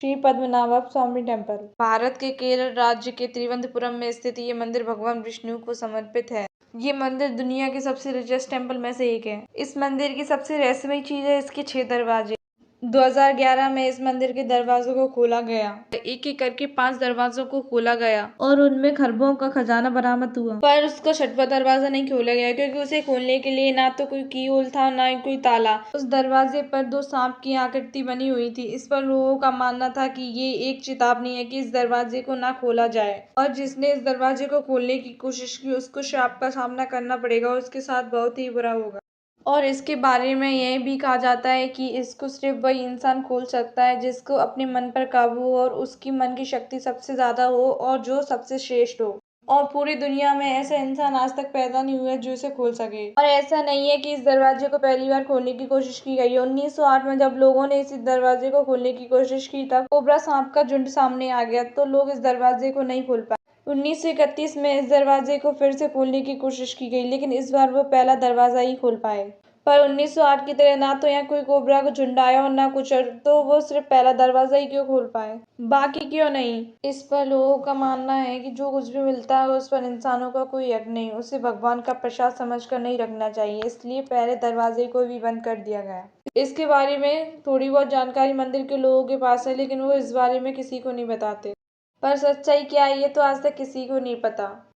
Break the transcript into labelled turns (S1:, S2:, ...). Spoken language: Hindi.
S1: श्री पद्मनाभ स्वामी टेम्पल भारत के केरल राज्य के तिरुवनंतपुरम में स्थित ये मंदिर भगवान विष्णु को समर्पित है। ये मंदिर दुनिया के सबसे रिचेस्ट टेम्पल में से एक है। इस मंदिर की सबसे रहस्यमयी चीज है इसके 6 दरवाजे। 2011 में इस मंदिर के दरवाजों को खोला गया। एक एक करके 5 दरवाजों को खोला गया और उनमें खरबों का खजाना बरामद हुआ। पर उसको 6वां दरवाजा नहीं खोला गया क्योंकि उसे खोलने के लिए ना तो कोई की होल था ना ही कोई ताला। उस दरवाजे पर 2 सांप की आकृति बनी हुई थी। इस पर लोगों का मानना था कि ये एक चेतावनी है कि इस दरवाजे को ना खोला जाए और जिसने इस दरवाजे को खोलने की कोशिश की उसको श्राप का सामना करना पड़ेगा और उसके साथ बहुत ही बुरा होगा। और इसके बारे में यह भी कहा जाता है कि इसको सिर्फ वही इंसान खोल सकता है जिसको अपने मन पर काबू हो और उसकी मन की शक्ति सबसे ज्यादा हो और जो सबसे श्रेष्ठ हो। और पूरी दुनिया में ऐसा इंसान आज तक पैदा नहीं हुआ जो इसे खोल सके। और ऐसा नहीं है कि इस दरवाजे को पहली बार खोलने की कोशिश की गई। 1908 में जब लोगों ने इस दरवाजे को खोलने की कोशिश की तब कोबरा सांप का झुंड सामने आ गया तो लोग इस दरवाजे को नहीं खोल पाए। 1931 में इस दरवाजे को फिर से खोलने की कोशिश की गई लेकिन इस बार वो पहला दरवाजा ही खोल पाए। पर 1908 की तरह ना तो यहाँ कोई कोबरा का झुंड आया और ना कुछ और, तो वो सिर्फ पहला दरवाजा ही क्यों खोल पाए, बाकी क्यों नहीं। इस पर लोगों का मानना है कि जो कुछ भी मिलता है उस पर इंसानों का कोई हक नहीं, उसे भगवान का प्रसाद समझकर नहीं रखना चाहिए, इसलिए पहले दरवाजे को भी बंद कर दिया गया। इसके बारे में थोड़ी बहुत जानकारी मंदिर के लोगों के पास है लेकिन वो इस बारे में किसी को नहीं बताते। पर सच्चाई क्या है ये तो आज तक किसी को नहीं पता।